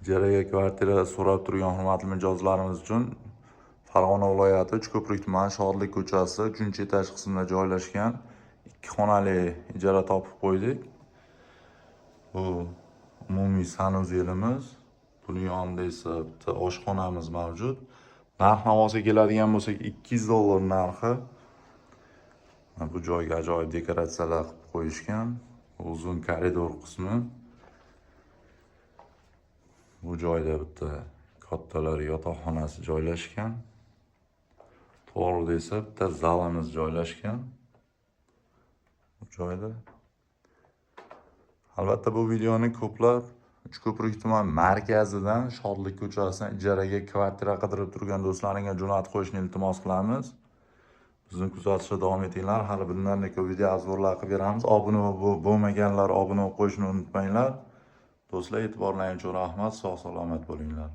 Ijaraga kvartira so'rab turgan hurmatli mijozlarimiz uchun Farg'ona viloyati Uchko'prik tumani Shodlik ko'chasi 3-etaj qismida joylashgan 2 xonali ijara topib qo'ydik. Bu umumiy sanuzelimiz. Buning yonida esa bitta oshxonamiz mavjud. Narx-navosiga keladigan bo'lsak, $200 narxi. Bu joyga ajoyib dekoratsiyalar qilib qo'yishgan. Uzun koridor qismi. Bu joyda bitta kattalar yotoqxonasi joylashgan. To'g'rida esa bitta zalimiz joylashgan. Bu joyda. Albatta bu videoni ko'plab Uchko'prik tuman markazidan Shodlik ko'chasidan ijaraga kvartira qidirib turgan do'stlaringga jo'natib qo'yishni iltimos qilamiz. Bizni kuzatishda davom etinglar. Hali bundan ko'p video obzorlar qilib beramiz. Obuna bo'lmaganlar obuna bo'lib qo'yishni unutmanglar. Do'stlar, e'tiborlaringiz uchun rahmat. Sog' salomat bo'linglar.